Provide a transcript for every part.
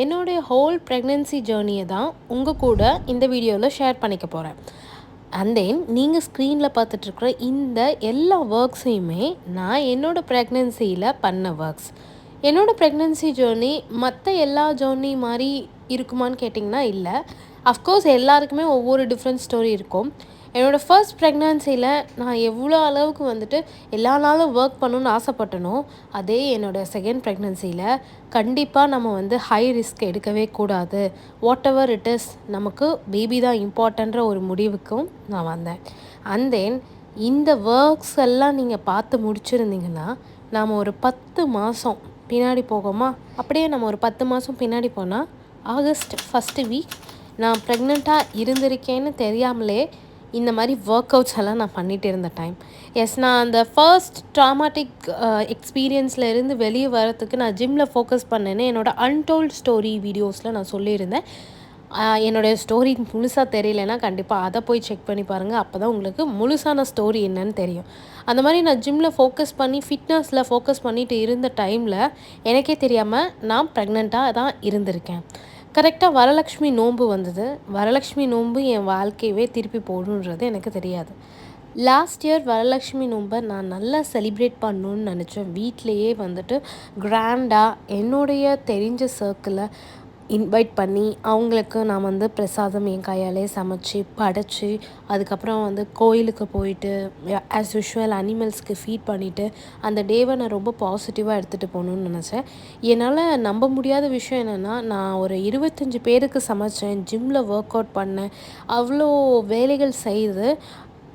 என்னுடைய whole pregnancy ஜேர்னியை தான் உங்கள் கூட இந்த வீடியோவில் ஷேர் பண்ணிக்க போகிறேன். அண்ட் தென் நீங்கள் ஸ்க்ரீனில் பார்த்துட்ருக்குற இந்த எல்லா ஒர்க்ஸையுமே நான் என்னோடய ப்ரெக்னென்சியில் பண்ண ஒர்க்ஸ். என்னோடய ப்ரெக்னென்சி ஜேர்னி மற்ற எல்லா ஜேர்னி மாதிரி இருக்குமான்னு கேட்டிங்கன்னா இல்லை. அஃப்கோர்ஸ் எல்லாருக்குமே ஒவ்வொரு டிஃப்ரெண்ட் ஸ்டோரி இருக்கும். என்னோடய ஃபர்ஸ்ட் ப்ரெக்னன்சியில் நான் எவ்வளோ அளவுக்கு வந்துட்டு எல்லா நாளும் ஒர்க் பண்ணணுன்னு ஆசைப்பட்டனோ, அதே என்னோடய செகண்ட் ப்ரெக்னன்சியில் கண்டிப்பாக நம்ம வந்து ஹை ரிஸ்க் எடுக்கவே கூடாது. வாட் எவர் இட் இஸ், நமக்கு பேபி தான் இம்பார்ட்டன்ற ஒரு முடிவுக்கும் நான் வந்தேன். அண்ட் தென் இந்த ஒர்க்ஸ் எல்லாம் நீங்கள் பார்த்து முடிச்சிருந்தீங்கன்னா, நாம் ஒரு 10 மாதம் பின்னாடி போகோமா? அப்படியே நம்ம ஒரு 10 மாதம் பின்னாடி போனால் ஆகஸ்ட் ஃபஸ்ட்டு வீக் நான் ப்ரெக்னெண்ட்டாக இருந்திருக்கேன்னு தெரியாமலே இந்த மாதிரி ஒர்க் அவுட்ஸ் எல்லாம் நான் பண்ணிகிட்டு இருந்த டைம். எஸ், நான் அந்த ஃபர்ஸ்ட் ட்ராமாட்டிக் எக்ஸ்பீரியன்ஸில் இருந்து வெளியே வரத்துக்கு நான் ஜிம்மில் ஃபோக்கஸ் பண்ணேன்னு என்னோடய அன்டோல்ட் ஸ்டோரி வீடியோஸில் நான் சொல்லியிருந்தேன். என்னோடய ஸ்டோரி முழுசாக தெரியலனா கண்டிப்பாக அதை போய் செக் பண்ணி பாருங்கள். அப்போ தான் உங்களுக்கு முழுசான ஸ்டோரி என்னன்னு தெரியும். அந்த மாதிரி நான் ஜிம்மில் ஃபோக்கஸ் பண்ணி ஃபிட்னஸில் ஃபோக்கஸ் பண்ணிட்டு இருந்த டைமில் எனக்கே தெரியாமல் நான் ப்ரெக்னெண்ட்டாக தான் இருந்திருக்கேன். கரெக்டாக வரலக்ஷ்மி நோன்பு வந்தது. வரலக்ஷ்மி நோன்பு என் வாழ்க்கையவே திருப்பி போடணுன்றது எனக்கு தெரியாது. லாஸ்ட் இயர் வரலக்ஷ்மி நோன்பை நான் நல்லா செலிப்ரேட் பண்ணணுன்னு நினச்சேன். வீட்டிலையே வந்துட்டு கிராண்டாக என்னுடைய தெரிஞ்ச சர்க்கிளை இன்வைட் பண்ணி அவங்களுக்கு நான் வந்து பிரசாதம் என் கையாலே சமைச்சு படைச்சி, அதுக்கப்புறம் வந்து கோயிலுக்கு போயிட்டு ஆஸ் யூஷுவல் அனிமல்ஸ்க்கு ஃபீட் பண்ணிவிட்டு அந்த டேவை நான் ரொம்ப பாசிட்டிவாக எடுத்துகிட்டு போகணுன்னு நினச்சேன். என்னால் நம்ப முடியாத விஷயம் என்னென்னா, நான் ஒரு 25 பேருக்கு சமைச்சேன், ஜிம்மில் ஒர்க் அவுட் பண்ணேன், அவ்வளோ வேலைகள் செய்து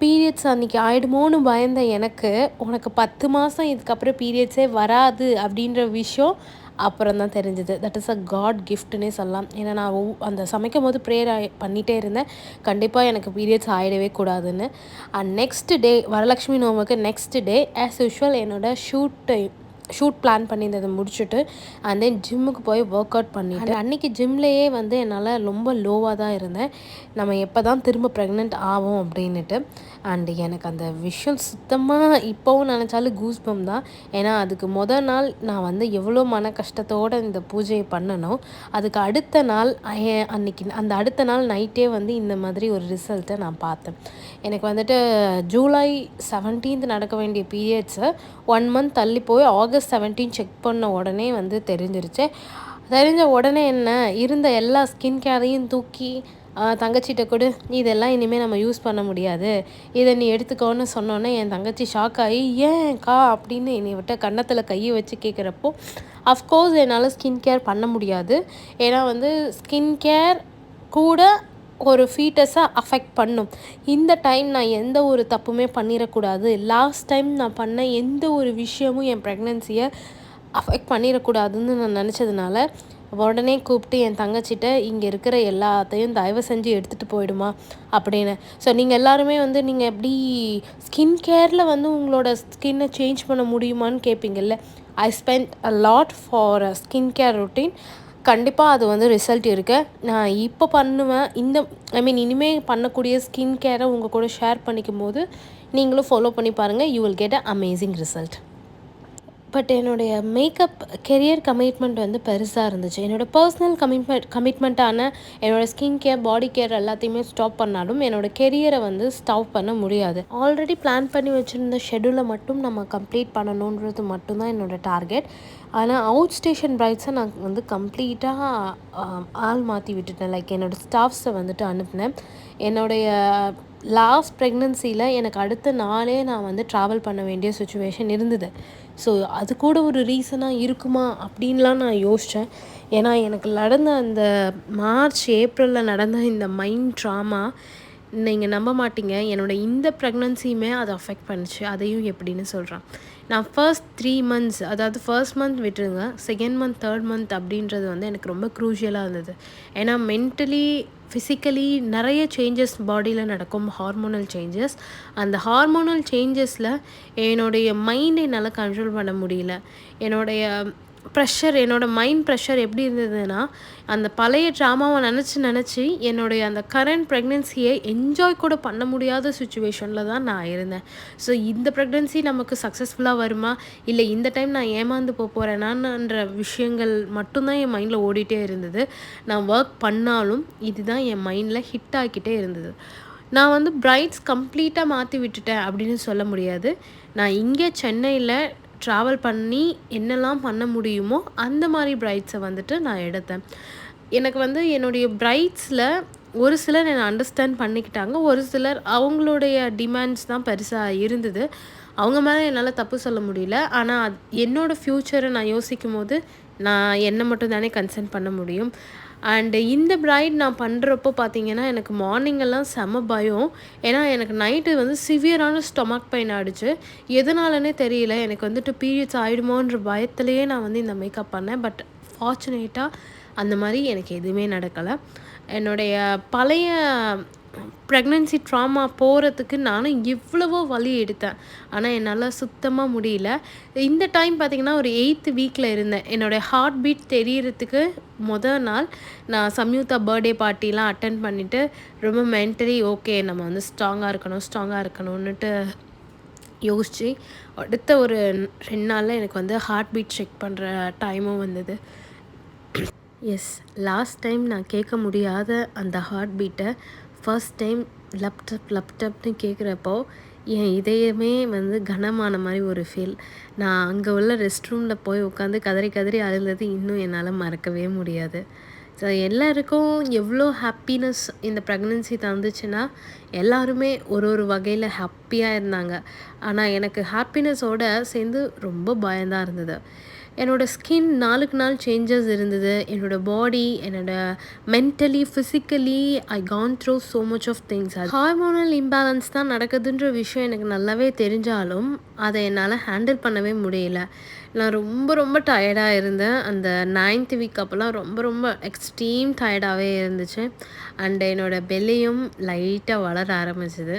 பீரியட்ஸ் அன்றைக்கி ஆகிடுமோன்னு பயந்த எனக்கு, உனக்கு 10 மாதம் இதுக்கப்புறம் பீரியட்ஸே வராது அப்படின்ற விஷயம் அப்புறம் தான் தெரிஞ்சது. தட் இஸ் அ காட் கிஃப்ட்னே சொல்லலாம். ஏன்னா நான் அந்த சமைக்கும் போது ப்ரேயர் பண்ணிகிட்டே இருந்தேன், கண்டிப்பாக எனக்கு பீரியட்ஸ் ஆகிடவே கூடாதுன்னு. அண்ட் நெக்ஸ்ட் டே வரலக்ஷ்மி நோம்புக்கு நெக்ஸ்ட் டே ஆஸ் யூஷுவல் என்னோடய ஷூட் பிளான் பண்ணியிருந்ததை முடிச்சுட்டு அண்ட் தென் ஜிம்முக்கு போய் ஒர்க் அவுட் பண்ணிவிட்டு அன்றைக்கி ஜிம்லேயே வந்து என்னால் ரொம்ப லோவாக தான் இருந்தேன். நம்ம எப்போ தான் திரும்ப ப்ரெக்னென்ட் ஆகும் அப்படின்ட்டு. அண்டு எனக்கு அந்த விஷயம் சுத்தமாக இப்போவும் நினச்சாலும் கூஸ்பம் தான். ஏன்னா அதுக்கு நாள் நான் வந்து எவ்வளோ மன கஷ்டத்தோடு இந்த பூஜையை பண்ணணும். அதுக்கு அடுத்த நாள் அன்றைக்கி அந்த அடுத்த நாள் நைட்டே வந்து இந்த மாதிரி ஒரு ரிசல்ட்டை நான் பார்த்தேன். எனக்கு வந்துட்டு ஜூலை 17th நடக்க வேண்டிய பீரியட்ஸை 1 month தள்ளி போய் ஆகஸ்ட் 17 செக் பண்ண உடனே வந்து தெரிஞ்சிருச்சு. தெரிஞ்ச உடனே என்ன, இருந்த எல்லா ஸ்கின் கேரையும் தூக்கி தங்கச்சிகிட்ட கூட இதெல்லாம் இனிமேல் நம்ம யூஸ் பண்ண முடியாது, இதை நீ எடுத்துக்கோன்னு சொன்னோன்னே என் தங்கச்சி ஷாக் ஆகி ஏன்க்கா அப்படின்னு என்னை விட்ட கன்னத்தில் கையை வச்சு கேட்குறப்போ, அஃப்கோர்ஸ் என்னால் ஸ்கின் கேர் பண்ண முடியாது. ஏன்னா வந்து ஸ்கின் கேர் கூட ஒரு ஃபீட்டஸை அஃபெக்ட் பண்ணும். இந்த டைம் நான் எந்த ஒரு தப்புமே பண்ணிடக்கூடாது. லாஸ்ட் டைம் நான் பண்ண எந்த ஒரு விஷயமும் என் ப்ரெக்னென்சியை அஃபெக்ட் பண்ணிடக்கூடாதுன்னு நான் நினச்சதுனால உடனே கூப்பிட்டு என் தங்கச்சிட்ட இங்கே இருக்கிற எல்லாத்தையும் தயவு செஞ்சு எடுத்துகிட்டு போயிடுமா அப்படின்னு. ஸோ நீங்கள் எல்லாருமே வந்து நீங்கள் எப்படி ஸ்கின் கேரில் வந்து உங்களோட ஸ்கின்னை சேஞ்ச் பண்ண முடியுமான்னு கேட்பீங்கள்ல. I spend a lot for skin care routine. கண்டிப்பாக அது வந்து ரிசல்ட் இருக்குது. நான் இப்போ பண்ணுவேன். இனிமேல் பண்ணக்கூடிய ஸ்கின் கேரை உங்கள் கூட ஷேர் பண்ணிக்கும் போது நீங்களும் ஃபாலோ பண்ணி பாருங்கள். You will get a amazing result. But என்னுடைய மேக்கப் கெரியர் கமிட்மெண்ட் வந்து பெருசாக இருந்துச்சு. என்னோடய பர்சனல் கமிட்மெண்ட்டான என்னோடய ஸ்கின் கேர், பாடி கேர் எல்லாத்தையுமே ஸ்டாப் பண்ணாலும் என்னோடய கெரியரை வந்து ஸ்டாப் பண்ண முடியாது. ஆல்ரெடி பிளான் பண்ணி வச்சுருந்த ஷெடியூலை மட்டும் நம்ம கம்ப்ளீட் பண்ணணுன்றது மட்டும்தான் என்னோடய டார்கெட். ஆனால் அவுட் ஸ்டேஷன் பிரைட்ஸை நான் வந்து கம்ப்ளீட்டாக ஆள் மாற்றி விட்டுட்டேன். லைக் என்னோடய ஸ்டாஃப்ஸை வந்துட்டு அனுப்பினேன். என்னுடைய லாஸ்ட் ப்ரெக்னன்சியில் எனக்கு அடுத்த நாளே நான் வந்து ட்ராவல் பண்ண வேண்டிய சுச்சுவேஷன் இருந்தது. ஸோ அது கூட ஒரு ரீசனாக இருக்குமா அப்படின்லாம் நான் யோசித்தேன். ஏன்னா எனக்கு நடந்த அந்த மார்ச் ஏப்ரலில் நடந்த இந்த மைண்ட் ட்ராமா நீங்கள் நம்ப மாட்டீங்க. என்னோடய இந்த ப்ரெக்னன்சியுமே அதை அஃபெக்ட் பண்ணிச்சு. அதையும் எப்படின்னு சொல்கிறேன். நான் ஃபர்ஸ்ட் 3 months, அதாவது ஃபர்ஸ்ட் மந்த் விட்டுருங்க, செகண்ட் மந்த், தேர்ட் மந்த் அப்படின்றது வந்து எனக்கு ரொம்ப க்ரூஷியலாக இருந்தது. ஏன்னா மென்டலி, ஃபிசிக்கலி நிறைய சேஞ்சஸ் பாடியில் நடக்கும், ஹார்மோனல் சேஞ்சஸ். அந்த ஹார்மோனல் சேஞ்சஸில் என்னுடைய மைண்டை என்னால் கண்ட்ரோல் பண்ண முடியல. என்னுடைய ப்ரெஷர் என்னோடய மைண்ட் ப்ரெஷர் எப்படி இருந்ததுன்னா, அந்த பழைய ட்ராமாவை நினச்சி என்னுடைய அந்த கரண்ட் ப்ரெக்னென்சியை என்ஜாய் கூட பண்ண முடியாத சிச்சுவேஷனில் தான் நான் இருந்தேன். ஸோ இந்த ப்ரெக்னென்சி நமக்கு சக்ஸஸ்ஃபுல்லாக வருமா? இல்லை இந்த டைம் நான் ஏமாந்து போகிறேனான்ற விஷயங்கள் மட்டும்தான் என் மைண்டில் ஓடிட்டே இருந்தது. நான் ஒர்க் பண்ணாலும் இதுதான் என் மைண்டில் ஹிட் ஆகிக்கிட்டே இருந்தது. நான் வந்து பிரைட்ஸ் கம்ப்ளீட்டாக மாற்றி விட்டுட்டேன் அப்படின்னு சொல்ல முடியாது. நான் இங்கே சென்னையில் ட்ராவல் பண்ணி என்னெல்லாம் பண்ண முடியுமோ அந்த மாதிரி பிரைட்ஸை வந்துட்டு நான் எடுத்தேன். எனக்கு வந்து என்னுடைய பிரைட்ஸில் ஒரு சிலர் என்னை அண்டர்ஸ்டாண்ட் பண்ணிக்கிட்டாங்க. ஒரு சிலர் அவங்களுடைய டிமாண்ட்ஸ் தான் பெருசாக இருந்தது. அவங்க மேலே என்னால் தப்பு சொல்ல முடியல. ஆனால் என்னோடய ஃப்யூச்சரை நான் யோசிக்கும்போது நான் என்னை மட்டும் தானே கன்சர்ன் பண்ண முடியும். அண்டு இந்த பிரைட் நான் பண்ணுறப்போ பார்த்தீங்கன்னா, எனக்கு மார்னிங்கெல்லாம் செம பயம். ஏன்னா எனக்கு நைட்டு வந்து சிவியரான ஸ்டொமக் பெயின் ஆகிடுச்சு. எதனாலனே தெரியல. எனக்கு வந்துட்டு பீரியட்ஸ் ஆகிடுமோன்ற பயத்துலேயே நான் வந்து இந்த மேக்கப் பண்ணேன். பட் ஃபார்ச்சுனேட்டாக அந்த மாதிரி எனக்கு எதுவுமே நடக்கலை. என்னுடைய பழைய ப்ரெக்னென்சி ட்ராமா போகிறதுக்கு நானும் எவ்வளவோ வலி எடுத்தேன். ஆனால் என்னால் சுத்தமாக முடியல. இந்த டைம் பார்த்திங்கன்னா ஒரு 8th வீக்கில் இருந்தேன். என்னோடய ஹார்ட் பீட் தெரியறதுக்கு நாள் நான் சம்யுக்தா பர்த்டே பார்ட்டிலாம் அட்டென்ட் பண்ணிவிட்டு ரொம்ப மென்டலி ஓகே நம்ம வந்து ஸ்ட்ராங்காக இருக்கணும்னுட்டு யோசித்து அடுத்த ஒரு 2 நாளில் எனக்கு வந்து ஹார்ட் பீட் செக் பண்ணுற டைமும் வந்தது. எஸ், லாஸ்ட் டைம் நான் கேட்க முடியாத அந்த ஹார்ட் பீட்டை ஃபர்ஸ்ட் டைம் லப்டப்னு கேட்குறப்போ என் இதயமே வந்து கனமான மாதிரி ஒரு ஃபீல். நான் அங்கே உள்ள ரெஸ்ட் ரூமில் போய் உட்காந்து கதறி அழுந்தது இன்னும் என்னால் மறக்கவே முடியாது. ஸோ எல்லாருக்கும் எவ்வளோ ஹாப்பினஸ் இந்த ப்ரெக்னென்சி தந்துச்சுன்னா எல்லாருமே ஒரு வகையில் ஹாப்பியாக இருந்தாங்க. ஆனால் எனக்கு ஹாப்பினஸோடு சேர்ந்து ரொம்ப பயந்தான் இருந்தது. என்னோடய ஸ்கின் நாளுக்கு நாள் சேஞ்சஸ் இருந்தது. என்னோடய body, mentally, physically I gone through so much of things. Hormonal imbalance தான் நடக்குதுன்ற விஷயம் எனக்கு நல்லாவே தெரிஞ்சாலும் அதை என்னால் ஹேண்டில் பண்ணவே முடியல. நான் ரொம்ப டயர்டாக இருந்தேன். அந்த 9th வீக் அப்போலாம் ரொம்ப எக்ஸ்ட்ரீம் டயர்டாகவே இருந்துச்சு. அண்ட் என்னோடய பெல்லியும் லைட்டாக வளர ஆரம்பிச்சிது.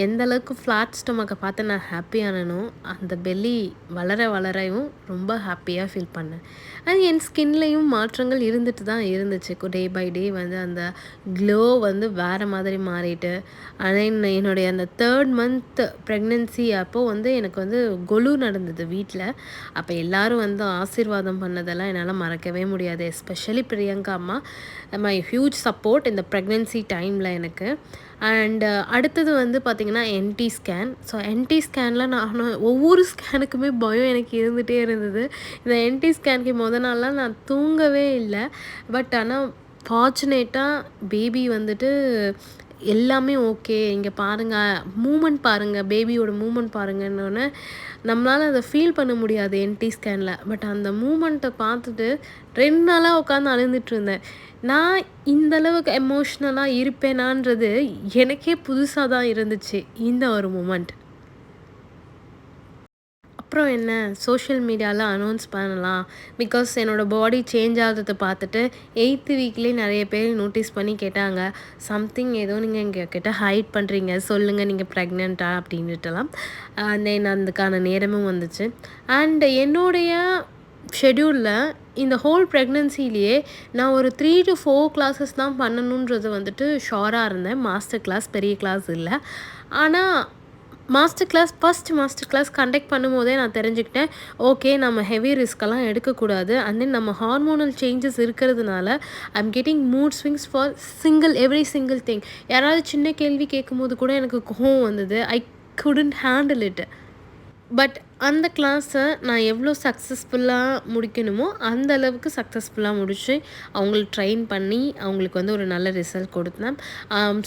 எந்த அளவுக்கு ஃப்ளாட் ஸ்டொமக்கை பார்த்து நான் ஹாப்பியானனோ அந்த பெல்லி வளரையும் ரொம்ப ஹாப்பியாக ஃபீல் பண்ணேன். அது என் ஸ்கின்லேயும் மாற்றங்கள் இருந்துட்டு தான் இருந்துச்சு. டே பை டே வந்து அந்த க்ளோ வந்து வேறு மாதிரி மாறிட்டு. ஆனால் என்னுடைய அந்த 3rd மந்த் ப்ரெக்னென்சி அப்போது வந்து எனக்கு வந்து கொலு நடந்தது வீட்டில். அப்போ எல்லோரும் வந்து ஆசீர்வாதம் பண்ணதெல்லாம் என்னால் மறக்கவே முடியாது. எஸ்பெஷலி பிரியங்கா அம்மா மை ஹியூஜ் சப்போர்ட் இந்த ப்ரெக்னென்சி டைமில் எனக்கு. அண்டு அடுத்தது வந்து பார்த்திங்கன்னா என்டி ஸ்கேன். ஸோ என்டி ஸ்கேனில் நான் ஒவ்வொரு ஸ்கேனுக்குமே பயம் எனக்கு இருந்துகிட்டே இருந்தது. இந்த என்டி ஸ்கேனுக்கு நாள்லாம் நான் தூங்கவே இல்லை. பட் ஆனால் ஃபார்ச்சுனேட்டாக பேபி வந்துட்டு எல்லாமே ஓகே. இங்கே பாருங்கள், மூமெண்ட் பாருங்கள், பேபியோட மூமெண்ட் பாருங்கன்னொன்னே நம்மளால் அதை ஃபீல் பண்ண முடியாது என்டி ஸ்கேனில். பட் அந்த மூமெண்ட்டை பார்த்துட்டு 2 நாளாக உட்காந்து அழுந்துட்டு இருந்தேன். நான் இந்தளவுக்கு எமோஷ்னலாக இருப்பேனான்றது எனக்கே புதுசாக தான் இருந்துச்சு இந்த ஒரு மூமெண்ட். அப்புறம் என்ன, சோஷியல் மீடியாவில் அனௌன்ஸ் பண்ணலாம். பிகாஸ் என்னோடய பாடி சேஞ்ச் ஆகிறத பார்த்துட்டு 8th வீக்லேயே நிறைய பேர் நோட்டீஸ் பண்ணி கேட்டாங்க, சம்திங் ஏதோ நீங்கள் எங்கள் கிட்ட ஹைட் பண்ணுறீங்க, சொல்லுங்கள் நீங்கள் ப்ரெக்னெண்ட்டா அப்படின்ட்டுலாம். தென் அதுக்கான நேரமும் வந்துச்சு. அண்ட் என்னுடைய ஷெட்யூலில் இந்த ஹோல் ப்ரெக்னென்சிலேயே நான் ஒரு 3 to 4 கிளாஸஸ் தான் பண்ணணுன்றது வந்துட்டு ஷோராக இருந்தேன். மாஸ்டர் கிளாஸ், பெரிய கிளாஸ் இல்லை. ஆனால் ஃபஸ்ட் மாஸ்டர் கிளாஸ் கண்டக்ட் பண்ணும்போதே நான் தெரிஞ்சுக்கிட்டேன், ஓகே நம்ம ஹெவி ரிஸ்க்கெல்லாம் எடுக்கக்கூடாது. அண்ட் தென் நம்ம ஹார்மோனல் சேஞ்சஸ் இருக்கிறதுனால I'm getting mood swings for every single thing. யாராவது சின்ன கேள்வி கேட்கும்போது கூட எனக்கு கோவம் வந்தது. ஐ குடன்ட் ஹேண்டில் இட். பட் அந்த கிளாஸை நான் எவ்வளோ சக்ஸஸ்ஃபுல்லாக முடிக்கணுமோ அந்த அளவுக்கு சக்ஸஸ்ஃபுல்லாக முடித்து அவங்களுக்கு ட்ரெயின் பண்ணி அவங்களுக்கு வந்து ஒரு நல்ல ரிசல்ட் கொடுத்தேன்.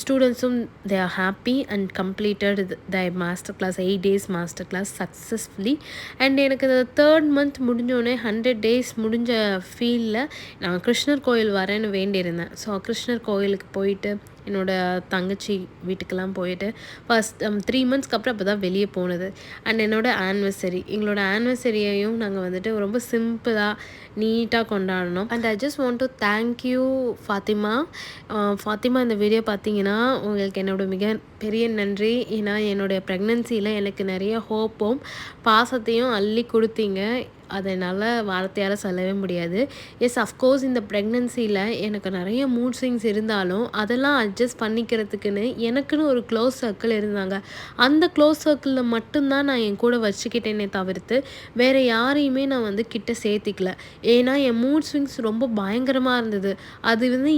ஸ்டூடெண்ட்ஸும் they are happy and completed the master class 8 days master class successfully. And எனக்கு இந்த 3rd month முடிஞ்சோடனே 100 days முடிஞ்ச ஃபீலில் நான் கிருஷ்ணர் கோயில் வரேன்னு வேண்டியிருந்தேன். ஸோ கிருஷ்ணர் கோயிலுக்கு போயிட்டு என்னோடய தங்கச்சி வீட்டுக்கெல்லாம் போயிட்டு ஃபஸ்ட் 3 monthsக்கு அப்புறம் அப்போ தான் வெளியே போனது. அண்ட் எங்களோட ஆனிவர்சரியையும் நாங்கள் வந்துட்டு ரொம்ப சிம்பிளாக நீட்டாக கொண்டாடினோம். And I just want to thank you Fathima. இந்த வீடியோ பார்த்தீங்கன்னா உங்களுக்கு என்னோட மிக பெரிய நன்றி. ஏன்னா என்னுடைய ப்ரெக்னென்சியில் எனக்கு நிறைய ஹோப்பும் பாசத்தையும் அள்ளி கொடுத்தீங்க. அதை என்னால் வார்த்தையால் சொல்லவே முடியாது. எஸ் அஃப்கோர்ஸ் இந்த ப்ரெக்னன்சியில் எனக்கு நிறைய மூட் ஸ்விங்ஸ் இருந்தாலும் அதெல்லாம் அட்ஜஸ்ட் பண்ணிக்கிறதுக்குன்னு எனக்குன்னு ஒரு க்ளோஸ் சர்க்கிள் இருந்தாங்க. அந்த க்ளோஸ் சர்க்கிளில் மட்டும்தான் நான் என் கூட வச்சுக்கிட்டேனே தவிர்த்து வேறு யாரையுமே நான் வந்து கிட்ட சேர்த்திக்கல. ஏன்னா என் மூட் ஸ்விங்ஸ் ரொம்ப பயங்கரமாக இருந்தது. அது வந்து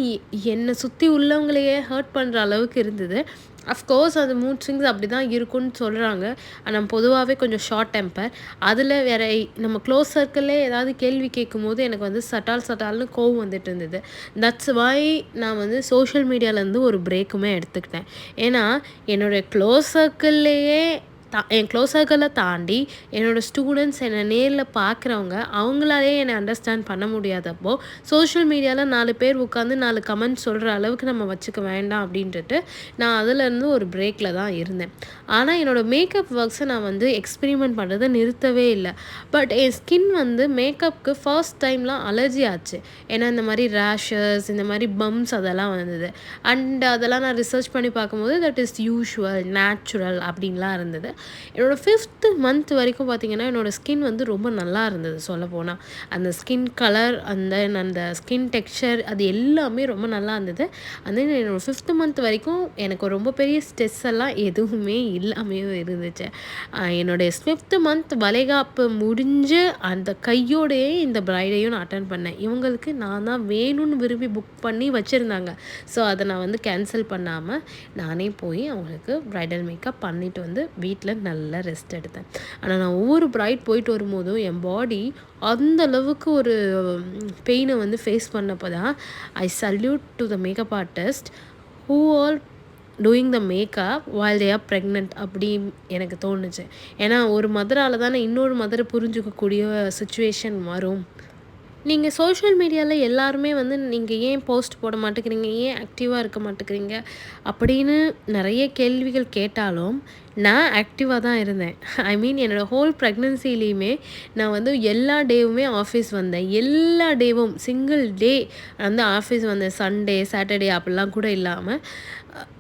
என்னை சுற்றி உள்ளவங்களையே ஹர்ட் பண்ணுற அளவுக்கு இருந்தது. அஃப்கோர்ஸ் அது மூட் ஸ்விங்ஸ் அப்படி தான் இருக்கும்னு சொல்கிறாங்க. ஆனால் பொதுவாகவே கொஞ்சம் ஷார்ட் டெம்பர். அதில் வேறு நம்ம க்ளோஸ் சர்க்கிள்லே ஏதாவது கேள்வி கேட்கும்போது எனக்கு வந்து சட்டால்னு கோவம் வந்துட்டு இருந்தது. தட்ஸ் வை நான் வந்து சோஷியல் மீடியாவிலேருந்து ஒரு பிரேக்குமே எடுத்துக்கிட்டேன். ஏன்னா என்னோடய க்ளோஸ் சர்க்கிள்லேயே என் க்ளோஸ் சர்க்கிளை தாண்டி என்னோடய ஸ்டூடெண்ட்ஸ் என்னை நேரில் பார்க்குறவங்க அவங்களாலே என்னை அண்டர்ஸ்டாண்ட் பண்ண முடியாதப்போ சோஷியல் மீடியாவில் 4 பேர் உட்காந்து 4 கமெண்ட் சொல்கிற அளவுக்கு நம்ம வச்சுக்க வேண்டாம் அப்படின்ட்டு நான் அதிலேருந்து ஒரு பிரேக்கில் தான் இருந்தேன். ஆனால் என்னோடய மேக்கப் ஒர்க்ஸை நான் வந்து எக்ஸ்பெரிமெண்ட் பண்ணுறதை நிறுத்தவே இல்லை. பட் என் ஸ்கின் வந்து மேக்கப்புக்கு ஃபர்ஸ்ட் டைம்லாம் அலர்ஜி ஆச்சு. ஏன்னா இந்த மாதிரி ரேஷஸ், இந்த மாதிரி பம்ஸ் அதெல்லாம் வந்தது. அண்ட் அதெல்லாம் நான் ரிசர்ச் பண்ணி பார்க்கும்போது தட் இஸ் யூஷுவல், நேச்சுரல் அப்படின்லாம் இருந்தது. என்னோடய 5th மந்த் வரைக்கும் பார்த்திங்கன்னா என்னோடய ஸ்கின் வந்து ரொம்ப நல்லா இருந்தது சொல்லப்போனால். அந்த ஸ்கின் கலர், அந்த ஸ்கின் டெக்ஸ்சர் அது எல்லாமே ரொம்ப நல்லா இருந்தது. என்னோடய 5th மந்த் வரைக்கும் எனக்கு ரொம்ப பெரிய ஸ்ட்ரெஸ் எல்லாம் எதுவுமே இல்லாமையும் இருந்துச்சு. என்னுடைய 5th மந்த் வளைகாப்பு முடிஞ்சு அந்த கையோடையே இந்த ப்ரைடையும் நான் அட்டன் பண்ணேன். இவங்களுக்கு நான் தான் வேணும்னு விரும்பி புக் பண்ணி வச்சுருந்தாங்க. ஸோ அதை நான் வந்து கேன்சல் பண்ணாமல் நானே போய் அவங்களுக்கு ப்ரைடல் மேக்கப் பண்ணிவிட்டு வந்து வீட்டில் நல்லா ரெஸ்ட் எடுத்தேன். ஆனால் நான் ஒவ்வொரு ப்ரைட் போயிட்டு வரும்போதும் என் பாடி அந்த அளவுக்கு ஒரு பெயினை வந்து ஃபேஸ் பண்ணப்போ தான் ஐ salute to the makeup artist who all doing the makeup while they are pregnant அப்படி எனக்கு தோணுச்சு. ஏன்னா ஒரு மதரால் தானே இன்னொரு மதரை புரிஞ்சுக்கக்கூடிய சுச்சுவேஷன் வரும். நீங்கள் சோஷியல் மீடியாவில் எல்லாருமே வந்து நீங்கள் ஏன் போஸ்ட் போட மாட்டேங்கிறீங்க, ஏன் ஆக்டிவாக இருக்க மாட்டேங்கிறீங்க அப்படின்னு நிறைய கேள்விகள் கேட்டாலும் நான் ஆக்டிவாக தான் இருந்தேன். ஐ மீன் என்னோடய ஹோல் ப்ரெக்னன்சிலையுமே நான் வந்து எல்லா டேவுமே ஆஃபீஸ் வந்தேன். எல்லா டேவும் சிங்கிள் டே வந்து ஆஃபீஸ் வந்தேன். சண்டே, சாட்டர்டே அப்படிலாம் கூட இல்லாமல்